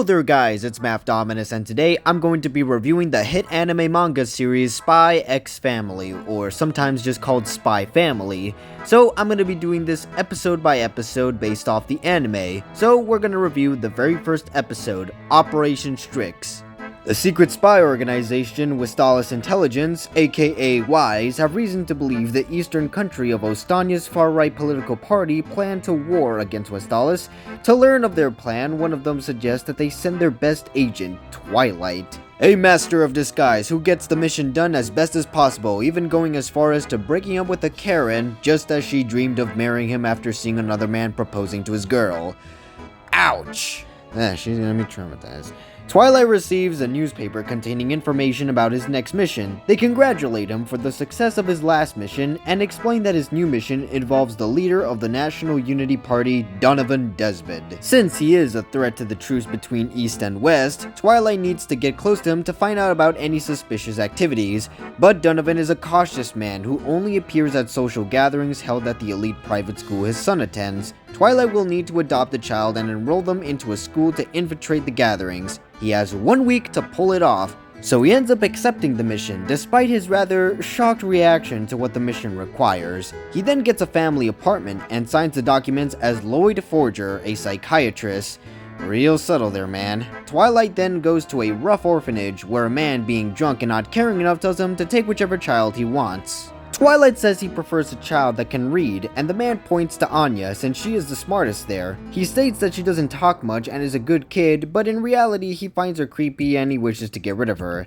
Hello there guys, it's Mafdominus, and today I'm going to be reviewing the hit anime manga series Spy X Family, or sometimes just called Spy Family. So I'm going to be doing this episode by episode based off the anime. So we're going to review the very first episode, Operation STRIX. The secret spy organization Westalis Intelligence, aka WISE, have reason to believe the eastern country of Ostania's far-right political party plan to war against Westalis. To learn of their plan, one of them suggests that they send their best agent, Twilight, a master of disguise who gets the mission done as best as possible, even going as far as to breaking up with a Karen, just as she dreamed of marrying him after seeing another man proposing to his girl. Ouch! She's gonna be traumatized. Twilight receives a newspaper containing information about his next mission. They congratulate him for the success of his last mission and explain that his new mission involves the leader of the National Unity Party, Donovan Desmond. Since he is a threat to the truce between East and West, Twilight needs to get close to him to find out about any suspicious activities. But Donovan is a cautious man who only appears at social gatherings held at the elite private school his son attends. Twilight will need to adopt the child and enroll them into a school to infiltrate the gatherings. He has 1 week to pull it off, so he ends up accepting the mission, despite his rather shocked reaction to what the mission requires. He then gets a family apartment and signs the documents as Lloyd Forger, a psychiatrist. Real subtle there, man. Twilight then goes to a rough orphanage, where a man being drunk and not caring enough tells him to take whichever child he wants. Twilight says he prefers a child that can read, and the man points to Anya since she is the smartest there. He states that she doesn't talk much and is a good kid, but in reality he finds her creepy and he wishes to get rid of her.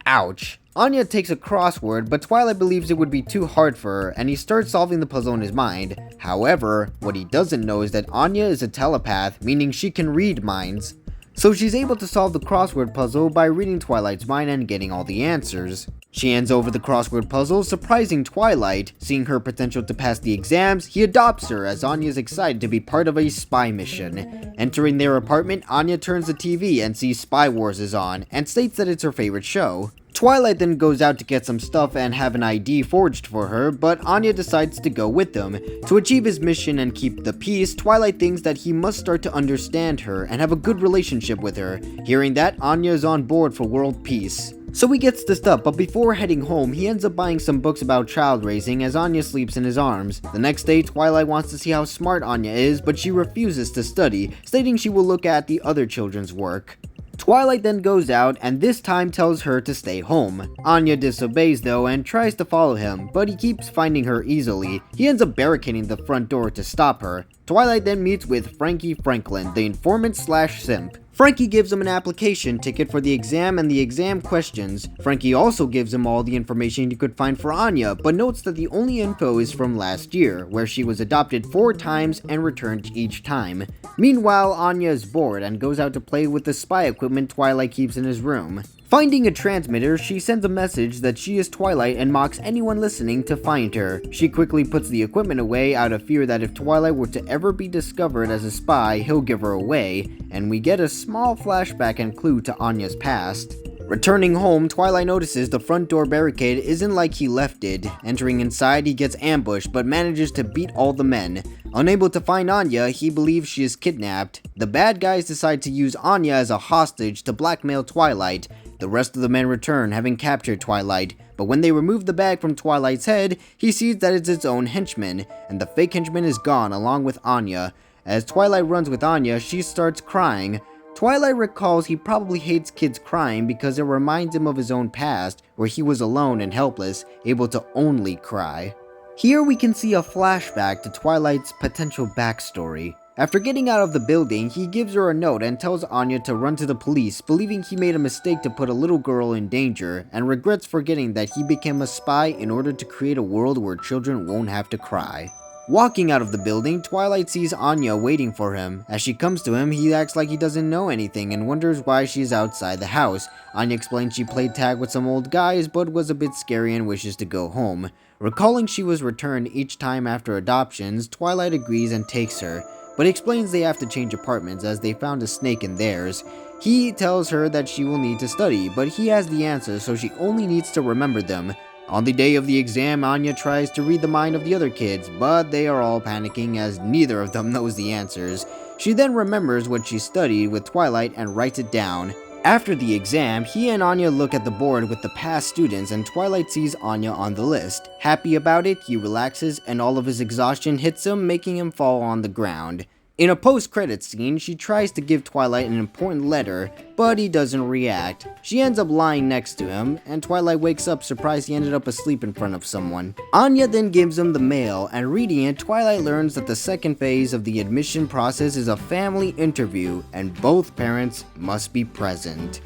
Ouch. Anya takes a crossword, but Twilight believes it would be too hard for her, and he starts solving the puzzle in his mind. However, what he doesn't know is that Anya is a telepath, meaning she can read minds. So she's able to solve the crossword puzzle by reading Twilight's mind and getting all the answers. She hands over the crossword puzzle, surprising Twilight. Seeing her potential to pass the exams, he adopts her as Anya is excited to be part of a spy mission. Entering their apartment, Anya turns the TV and sees Spy Wars is on, and states that it's her favorite show. Twilight then goes out to get some stuff and have an ID forged for her, but Anya decides to go with them. To achieve his mission and keep the peace, Twilight thinks that he must start to understand her and have a good relationship with her. Hearing that, Anya is on board for world peace. So he gets the stuff, but before heading home, he ends up buying some books about child raising as Anya sleeps in his arms. The next day, Twilight wants to see how smart Anya is, but she refuses to study, stating she will look at the other children's work. Twilight then goes out and this time tells her to stay home. Anya disobeys though and tries to follow him, but he keeps finding her easily. He ends up barricading the front door to stop her. Twilight then meets with Frankie Franklin, the informant slash simp. Frankie gives him an application ticket for the exam and the exam questions. Frankie also gives him all the information he could find for Anya, but notes that the only info is from last year, where she was adopted 4 times and returned each time. Meanwhile, Anya is bored and goes out to play with the spy equipment Twilight keeps in his room. Finding a transmitter, she sends a message that she is Twilight and mocks anyone listening to find her. She quickly puts the equipment away out of fear that if Twilight were to ever be discovered as a spy, he'll give her away, and we get a small flashback and clue to Anya's past. Returning home, Twilight notices the front door barricade isn't like he left it. Entering inside, he gets ambushed but manages to beat all the men. Unable to find Anya, he believes she is kidnapped. The bad guys decide to use Anya as a hostage to blackmail Twilight. The rest of the men return, having captured Twilight, but when they remove the bag from Twilight's head, he sees that it's its own henchman, and the fake henchman is gone along with Anya. As Twilight runs with Anya, she starts crying. Twilight recalls he probably hates kids crying because it reminds him of his own past, where he was alone and helpless, able to only cry. Here we can see a flashback to Twilight's potential backstory. After getting out of the building, he gives her a note and tells Anya to run to the police, believing he made a mistake to put a little girl in danger, and regrets forgetting that he became a spy in order to create a world where children won't have to cry. Walking out of the building, Twilight sees Anya waiting for him. As she comes to him, he acts like he doesn't know anything and wonders why she is outside the house. Anya explains she played tag with some old guys but was a bit scary and wishes to go home. Recalling she was returned each time after adoptions, Twilight agrees and takes her, but explains they have to change apartments as they found a snake in theirs. He tells her that she will need to study, but he has the answers so she only needs to remember them. On the day of the exam, Anya tries to read the mind of the other kids, but they are all panicking as neither of them knows the answers. She then remembers what she studied with Twilight and writes it down. After the exam, he and Anya look at the board with the past students and Twilight sees Anya on the list. Happy about it, he relaxes and all of his exhaustion hits him, making him fall on the ground. In a post-credits scene, she tries to give Twilight an important letter, but he doesn't react. She ends up lying next to him, and Twilight wakes up surprised he ended up asleep in front of someone. Anya then gives him the mail, and reading it, Twilight learns that the second phase of the admission process is a family interview, and both parents must be present.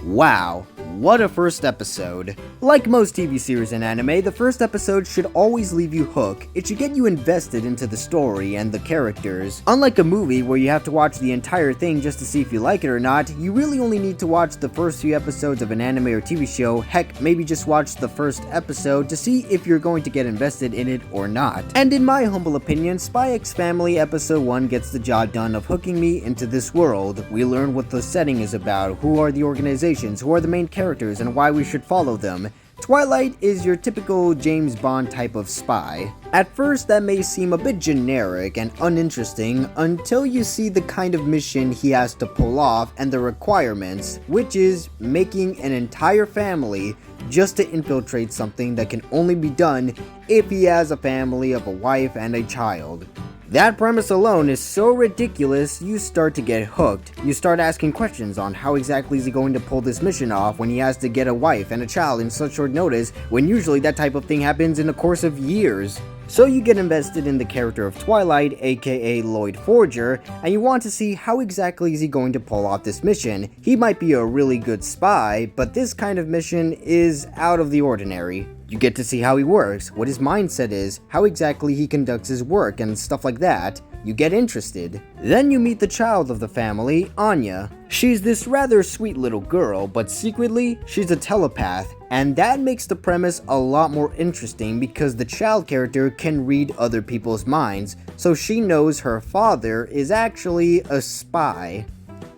Wow, what a first episode. Like most TV series and anime, the first episode should always leave you hooked. It should get you invested into the story and the characters. Unlike a movie where you have to watch the entire thing just to see if you like it or not, you really only need to watch the first few episodes of an anime or TV show. Heck, maybe just watch the first episode to see if you're going to get invested in it or not. And in my humble opinion, Spy X Family Episode 1 gets the job done of hooking me into this world. We learn what the setting is about, who are the organizations, who are the main characters, and why we should follow them. Twilight is your typical James Bond type of spy. At first that may seem a bit generic and uninteresting until you see the kind of mission he has to pull off and the requirements, which is making an entire family just to infiltrate something that can only be done if he has a family of a wife and a child. That premise alone is so ridiculous, you start to get hooked. You start asking questions on how exactly is he going to pull this mission off when he has to get a wife and a child in such short notice, when usually that type of thing happens in the course of years. So you get invested in the character of Twilight, aka Lloyd Forger, and you want to see how exactly is he going to pull off this mission. He might be a really good spy, but this kind of mission is out of the ordinary. You get to see how he works, what his mindset is, how exactly he conducts his work, and stuff like that. You get interested. Then you meet the child of the family, Anya. She's this rather sweet little girl, but secretly, she's a telepath. And that makes the premise a lot more interesting because the child character can read other people's minds, so she knows her father is actually a spy.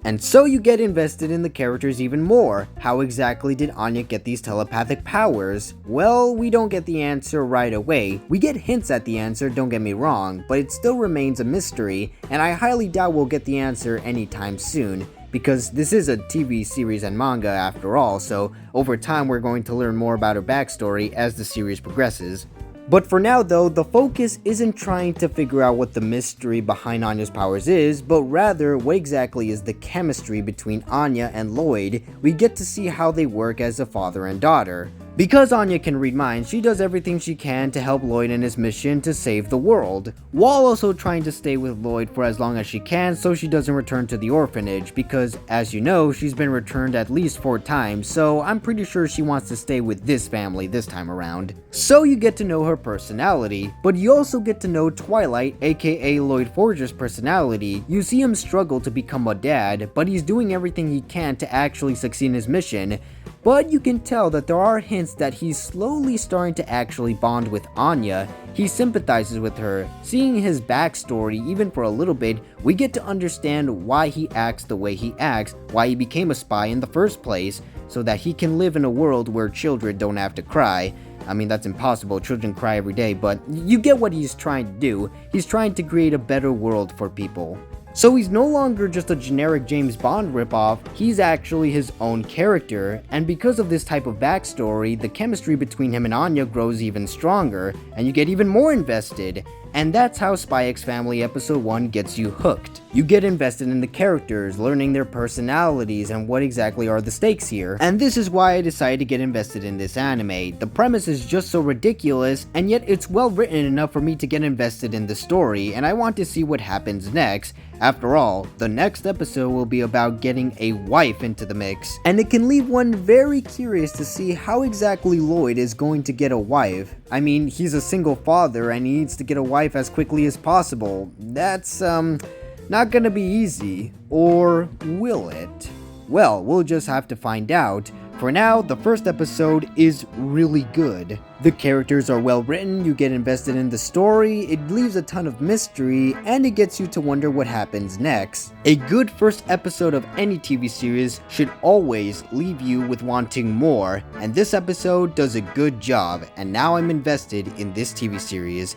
And so you get invested in the characters even more. How exactly did Anya get these telepathic powers? Well, we don't get the answer right away. We get hints at the answer, don't get me wrong, but it still remains a mystery, and I highly doubt we'll get the answer anytime soon, because this is a TV series and manga after all, so over time we're going to learn more about her backstory as the series progresses. But for now though, the focus isn't trying to figure out what the mystery behind Anya's powers is, but rather what exactly is the chemistry between Anya and Lloyd. We get to see how they work as a father and daughter. Because Anya can read minds, she does everything she can to help Lloyd in his mission to save the world, while also trying to stay with Lloyd for as long as she can so she doesn't return to the orphanage, because as you know, she's been returned at least 4 times, so I'm pretty sure she wants to stay with this family this time around. So you get to know her personality, but you also get to know Twilight, aka Lloyd Forger's personality. You see him struggle to become a dad, but he's doing everything he can to actually succeed in his mission. But you can tell that there are hints that he's slowly starting to actually bond with Anya. He sympathizes with her. Seeing his backstory, even for a little bit, we get to understand why he acts the way he acts, why he became a spy in the first place, so that he can live in a world where children don't have to cry. I mean, that's impossible, children cry every day, but you get what he's trying to do. He's trying to create a better world for people. So he's no longer just a generic James Bond ripoff, he's actually his own character, and because of this type of backstory, the chemistry between him and Anya grows even stronger, and you get even more invested. And that's how Spy X Family Episode 1 gets you hooked. You get invested in the characters, learning their personalities and what exactly are the stakes here. And this is why I decided to get invested in this anime. The premise is just so ridiculous, and yet it's well written enough for me to get invested in the story, and I want to see what happens next. After all, the next episode will be about getting a wife into the mix, and it can leave one very curious to see how exactly Lloyd is going to get a wife. I mean, he's a single father and he needs to get a wife as quickly as possible. That's, not gonna be easy. Or will it? Well, we'll just have to find out. For now, the first episode is really good. The characters are well written, you get invested in the story, it leaves a ton of mystery, and it gets you to wonder what happens next. A good first episode of any TV series should always leave you with wanting more, and this episode does a good job, and now I'm invested in this TV series.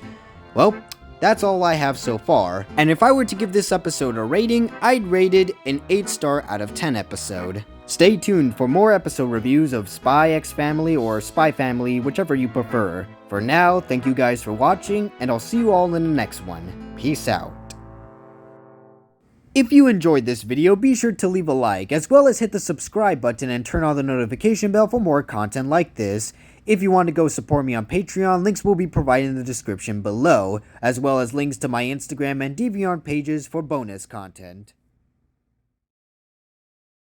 Well, That's all I have so far, and if I were to give this episode a rating, I'd rate it an 8-star out of 10 episode. Stay tuned for more episode reviews of Spy X Family or Spy Family, whichever you prefer. For now, thank you guys for watching, and I'll see you all in the next one. Peace out. If you enjoyed this video, be sure to leave a like, as well as hit the subscribe button and turn on the notification bell for more content like this. If you want to go support me on Patreon, links will be provided in the description below, as well as links to my Instagram and DeviantArt pages for bonus content.